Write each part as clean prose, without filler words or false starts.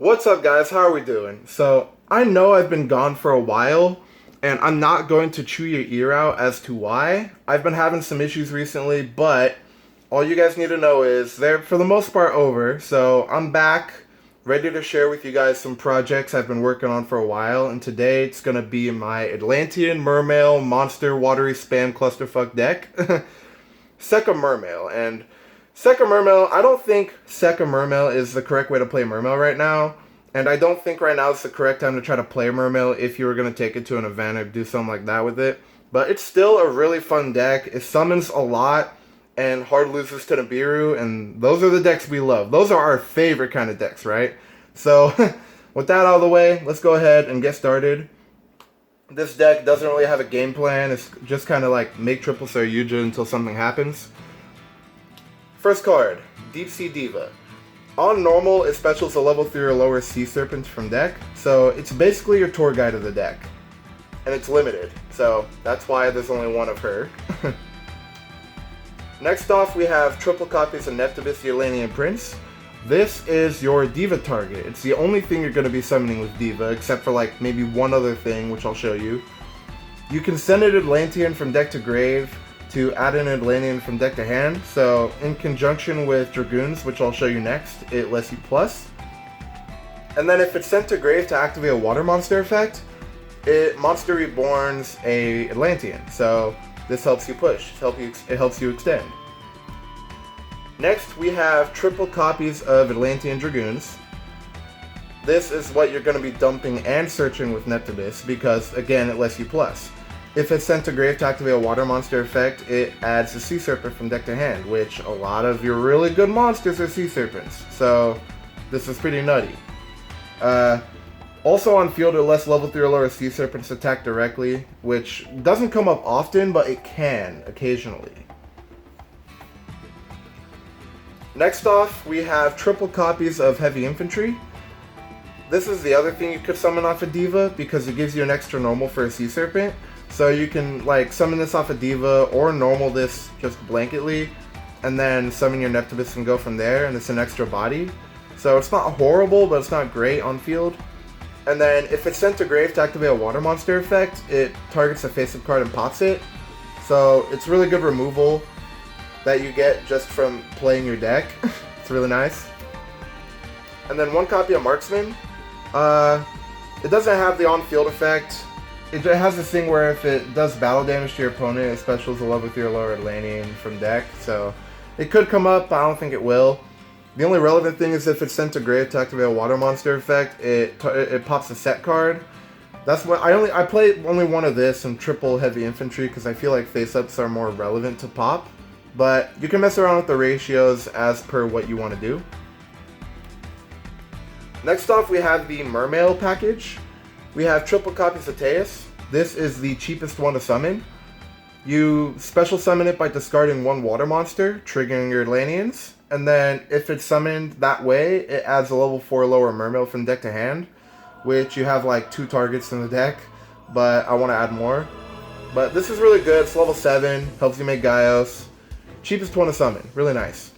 What's up, guys? How are we doing? So, I know I've been gone for a while, and I'm not going to chew your ear out as to why. I've been having some issues recently, but all you guys need to know is they're, for the most part, over. So, I'm back, ready to share with you guys some projects I've been working on for a while, and today it's going to be my Atlantean Mermail Monster Watery Spam Clusterfuck deck. Sekka Mermail, and Sekka Mermail, I don't think Sekka Mermail is the correct way to play Mermail right now, and I don't think right now is the correct time to try to play Mermail if you were going to take it to an event or do something like that with it. But it's still a really fun deck. It summons a lot and hard loses to Nibiru, and those are the decks we love. Those are our favorite kind of decks, right? So, with that out of the way, let's go ahead and get started. This deck doesn't really have a game plan. It's just kind of like make triple Saryuja until something happens. First card, Deep Sea Diva. On normal, it specials a level 3 or lower Sea Serpent from deck, so it's basically your tour guide of the deck. And it's limited, so that's why there's only one of her. Next off, we have triple copies of Neptibus the Atlantean Prince. This is your Diva target. It's the only thing you're going to be summoning with Diva, except for like maybe one other thing, which I'll show you. You can send an Atlantean from deck to grave to add an Atlantean from deck to hand, so in conjunction with Dragoons, which I'll show you next, it lets you plus. And then if it's sent to grave to activate a water monster effect, it monster reborns a Atlantean, so this helps you push, it helps you extend. Next we have triple copies of Atlantean Dragoons. This is what you're going to be dumping and searching with Neptibus, because again it lets you plus. If it's sent to grave to activate a water monster effect, it adds a Sea Serpent from deck to hand, which a lot of your really good monsters are Sea Serpents, so this is pretty nutty. Also on field, it lets level 3 or lower Sea Serpents attack directly, which doesn't come up often, but it can occasionally. Next off, we have triple copies of Heavy Infantry. This is the other thing you could summon off a Diva, because it gives you an extra normal for a Sea Serpent. So you can like summon this off a Diva or normal this just blanketly, and then summon your Neptibus and go from there, and it's an extra body. So it's not horrible, but it's not great on field. And then if it's sent to grave to activate a water monster effect, it targets a face-up card and pops it. So it's really good removal that you get just from playing your deck. It's really nice. And then one copy of Marksman. It doesn't have the on-field effect. It has this thing where if it does battle damage to your opponent, it specials a level 3 or lower Atlantean from deck, so it could come up, but I don't think it will. The only relevant thing is if it's sent to grave to activate a water monster effect, it pops a set card. That's what I play only one of this and triple Heavy Infantry because I feel like face-ups are more relevant to pop, but you can mess around with the ratios as per what you want to do. Next off, we have the Mermail package. We have triple copies of Teus. This is the cheapest one to summon. You special summon it by discarding one water monster, triggering your Atlanteans, and then if it's summoned that way, it adds a level 4 lower Mermail from deck to hand, which you have like 2 targets in the deck, but I want to add more. But this is really good. It's level 7, helps you make Gaios. Cheapest one to summon, really nice.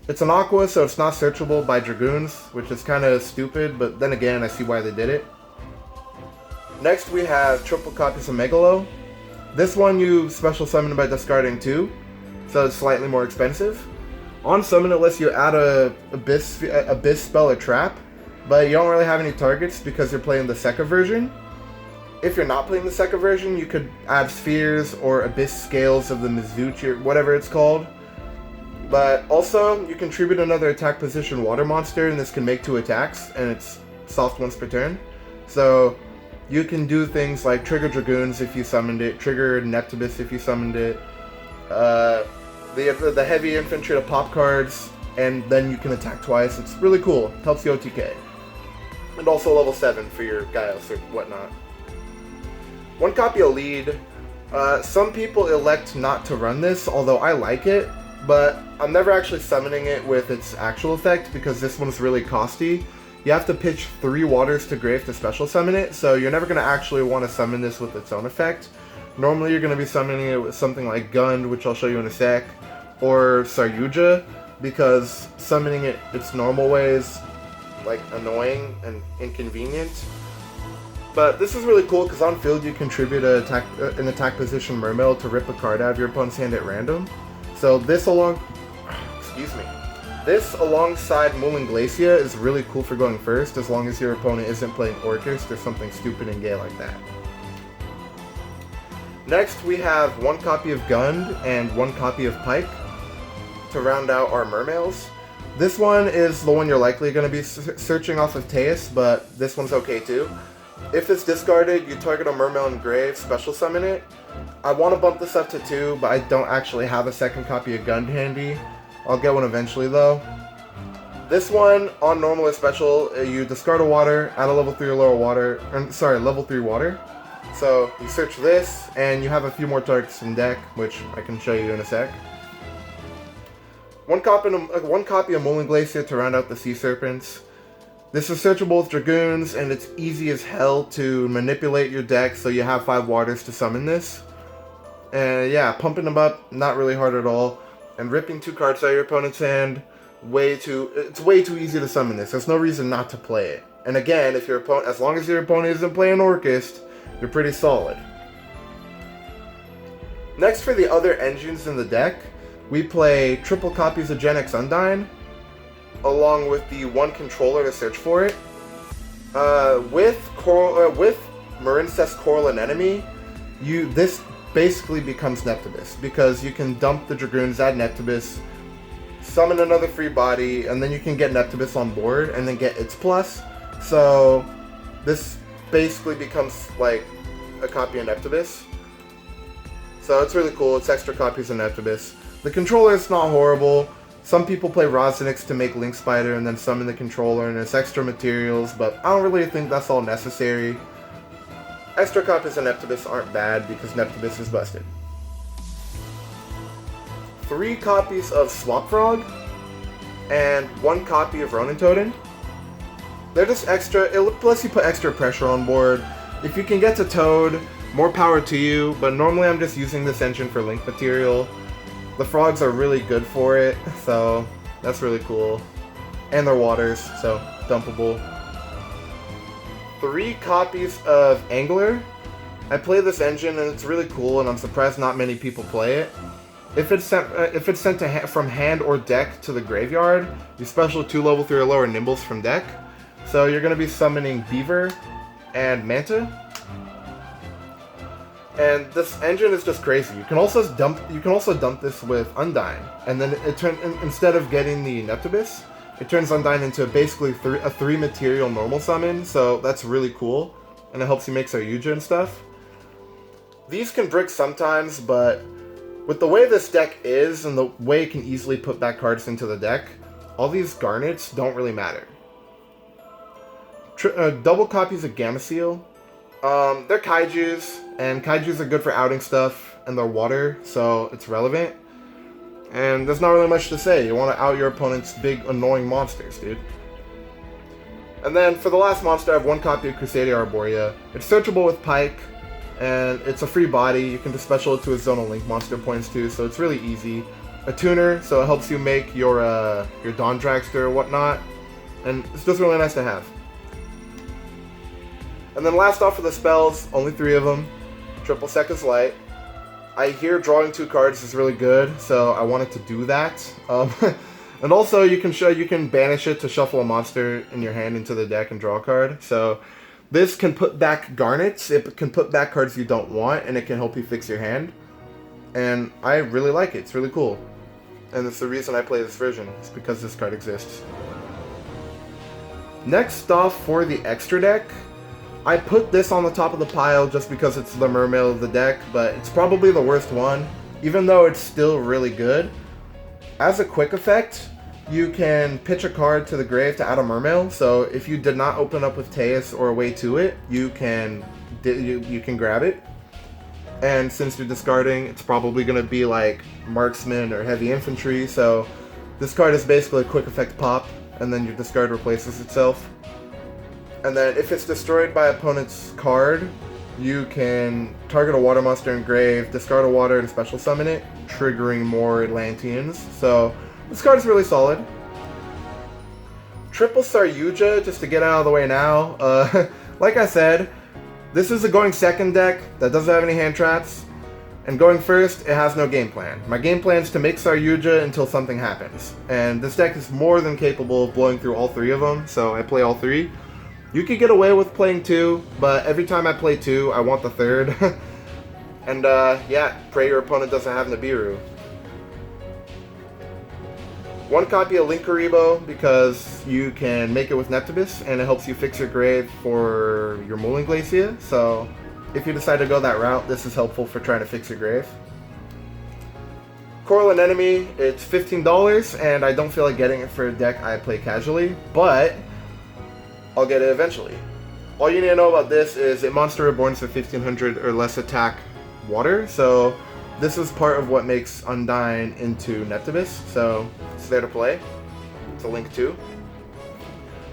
It's an Aqua, so it's not searchable by Dragoons, which is kind of stupid, but then again, I see why they did it. Next we have triple copies of Megalo. This one you special summon by discarding 2, so it's slightly more expensive. On summon it lets you add a Abyss spell or trap, but you don't really have any targets because you're playing the Sekka version. If you're not playing the Sekka version, you could add Spheres or Abyss Scales of the Mizuchi or whatever it's called. But also, you contribute another attack position water monster, and this can make 2 attacks, and it's soft once per turn. So you can do things like trigger Dragoons if you summoned it, trigger Neptibus if you summoned it, the Heavy Infantry to pop cards, and then you can attack twice. It's really cool. Helps you OTK. And also level 7 for your Gaios or whatnot. One copy of Lead. Some people elect not to run this, although I like it, but I'm never actually summoning it with its actual effect because this one's really costly. You have to pitch 3 waters to grave to special summon it, so you're never going to actually want to summon this with its own effect. Normally you're going to be summoning it with something like Gund, which I'll show you in a sec, or Saryuja, because summoning it its normal ways like annoying and inconvenient. But this is really cool because on field you contribute an attack position Mermail to rip a card out of your opponent's hand at random. So this this alongside Mermail and Glacia is really cool for going first, as long as your opponent isn't playing Orcust or something stupid and gay like that. Next we have 1 copy of Gund and 1 copy of Pike to round out our Mermails. This one is the one you're likely going to be searching off of Teus, but this one's okay too. If it's discarded, you target a Mermail and Grave, special summon it. I want to bump this up to 2, but I don't actually have a 2nd copy of Gund handy. I'll get one eventually though. This one, on normal or special, you discard a water, add a level 3 or lower water, level 3 water. So you search this, and you have a few more targets in deck, which I can show you in a sec. One copy of Mermail and Glacia to round out the Sea Serpents. This is searchable with Dragoons, and it's easy as hell to manipulate your deck so you have 5 waters to summon this. And yeah, pumping them up, not really hard at all. And ripping 2 cards out of your opponent's hand, it's way too easy to summon this. There's no reason not to play it. And again, as long as your opponent isn't playing Orcust, you're pretty solid. Next, for the other engines in the deck, we play triple copies of Gen X Undyne, along with the 1 controller to search for it. With Marincest Coral Anemone, this basically becomes Neptibus, because you can dump the Dragoons, add Neptibus, summon another free body, and then you can get Neptibus on board, and then get its plus. So this basically becomes like a copy of Neptibus. So it's really cool, it's extra copies of Neptibus. The controller is not horrible. Some people play Rosinix to make Link Spider and then summon the controller, and it's extra materials, but I don't really think that's all necessary. Extra copies of Neptibus aren't bad because Neptibus is busted. 3 copies of Swamp Frog and 1 copy of Ronin Totem. They're just extra, it lets you put extra pressure on board. If you can get to Toad, more power to you, but normally I'm just using this engine for Link material. The frogs are really good for it, so that's really cool. And they're waters, so dumpable. 3 copies of Angler. I play this engine and it's really cool, and I'm surprised not many people play it. If it's sent from hand or deck to the graveyard, you special 2 level 3 or lower Nimbles from deck. So you're going to be summoning Beaver and Manta. And this engine is just crazy. You can also dump this with Undyne, and then instead of getting the Neptibus, it turns Undyne into basically a 3 material normal summon. So that's really cool, and it helps you make Saryuja and stuff. These can brick sometimes, but with the way this deck is and the way it can easily put back cards into the deck, all these garnets don't really matter. Double copies of Gamma Seal. They're kaijus, and kaijus are good for outing stuff, and they're water, so it's relevant. And there's not really much to say. You want to out your opponent's big, annoying monsters, dude. And then, for the last monster, I have 1 copy of Crusadia Arborea. It's searchable with Pike, and it's a free body. You can just special it to a Zonal Link monster points too, so it's really easy. A tuner, so it helps you make your Dawn Dragster or whatnot, and it's just really nice to have. And then last off for the spells, only 3 of them. Triple Sekka's Light. I hear drawing 2 cards is really good, so I wanted to do that. And also you can banish it to shuffle a monster in your hand into the deck and draw a card. So this can put back garnets, it can put back cards you don't want, and it can help you fix your hand. And I really like it, it's really cool. And it's the reason I play this version, it's because this card exists. Next off for the extra deck, I put this on the top of the pile just because it's the Mermail of the deck, but it's probably the worst one, even though it's still really good. As a quick effect, you can pitch a card to the grave to add a Mermail, so if you did not open up with Teus or a way to it, you can grab it. And since you're discarding, it's probably going to be like Marksman or Heavy Infantry, so this card is basically a quick effect pop, and then your discard replaces itself. And then if it's destroyed by opponent's card, you can target a water monster in grave, discard a water and special summon it, triggering more Atlanteans. So this card is really solid. triple Saryuja, just to get out of the way now. Like I said, this is a going second deck that doesn't have any hand traps. And going first, it has no game plan. My game plan is to make Saryuja until something happens. And this deck is more than capable of blowing through all 3 of them, so I play all 3. You could get away with playing 2, but every time I play 2, I want the 3rd. And yeah, pray your opponent doesn't have Nibiru. 1 copy of Linkuriboh, because you can make it with Neptibus, and it helps you fix your grave for your Mermail and Glacia, so if you decide to go that route, this is helpful for trying to fix your grave. Coral Anemone, it's $15, and I don't feel like getting it for a deck I play casually, but I'll get it eventually. All you need to know about this is it monster reborns for 1500 or less attack water, so this is part of what makes Undyne into Neptibus, so it's there to play. It's a link too.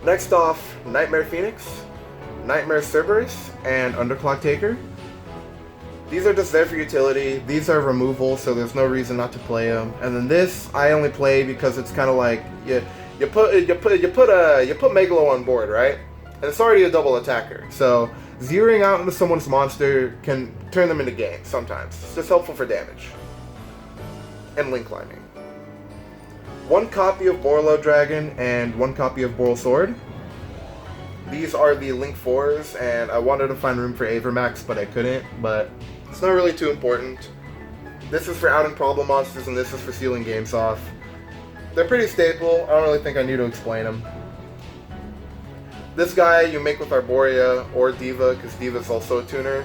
Next off, Nightmare Phoenix, Nightmare Cerberus, and Underclock Taker. These are just there for utility. These are removal, so there's no reason not to play them. And then this, I only play because it's kind of like you put Megalo on board, right? And it's already a double attacker, so zeroing out into someone's monster can turn them into game sometimes. It's just helpful for damage and link lining. 1 copy of Borlo Dragon and 1 copy of Boral Sword. These are the Link 4s, and I wanted to find room for Avermax, but I couldn't, but it's not really too important. This is for outing problem monsters, and this is for sealing games off. They're pretty staple. I don't really think I need to explain them. This guy you make with Arborea or Diva, because Diva is also a tuner.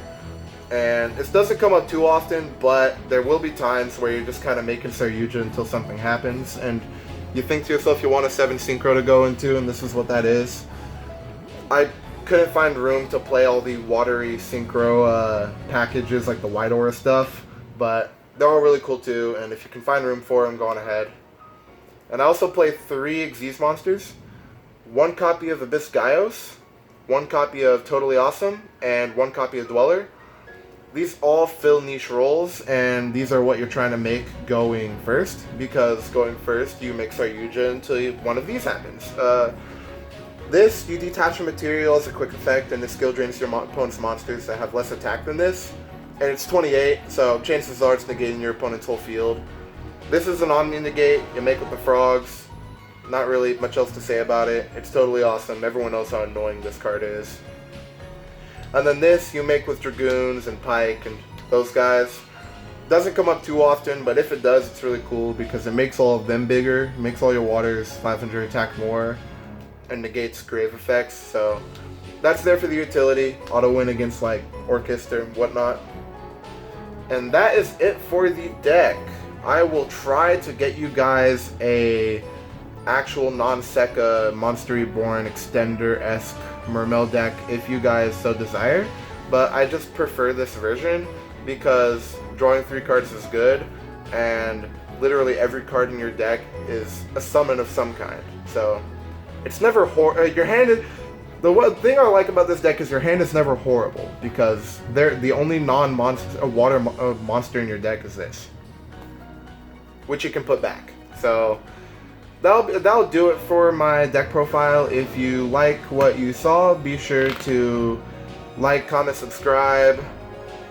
And this doesn't come up too often, but there will be times where you're just kind of making Saryuja until something happens, and you think to yourself you want a 7 synchro to go into, and this is what that is. I couldn't find room to play all the watery synchro packages like the White Aura stuff, but they're all really cool too, and if you can find room for them, go on ahead. And I also play 3 Xyz monsters, 1 copy of Abyss Gaios, 1 copy of Totally Awesome, and 1 copy of Dweller. These all fill niche roles, and these are what you're trying to make going first, because going first you make Saryuja until one of these happens. This, you detach a material as a quick effect, and the skill drains your opponent's monsters that have less attack than this. And it's 28, so chances are it's negating your opponent's whole field. This is an omni-negate, you make with the frogs. Not really much else to say about it. It's totally awesome. Everyone knows how annoying this card is. And then this, you make with Dragoons and Pike and those guys. Doesn't come up too often, but if it does, it's really cool because it makes all of them bigger. It makes all your waters 500 attack more. And negates grave effects, so that's there for the utility. Auto win against like Orchestra and whatnot. And that is it for the deck. I will try to get you guys a actual non-Sekka Monster Reborn Extender-esque Mermail deck if you guys so desire, but I just prefer this version because drawing 3 cards is good, and literally every card in your deck is a summon of some kind, so it's never your hand is, the one thing I like about this deck is your hand is never horrible, because the only non-monster water monster in your deck is this, which you can put back. So that'll do it for my deck profile. If you like what you saw, be sure to like, comment, subscribe.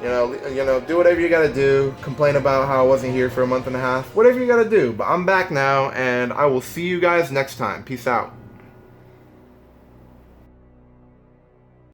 You know, do whatever you gotta do. Complain about how I wasn't here for a month and a half. Whatever you gotta do. But I'm back now, and I will see you guys next time. Peace out.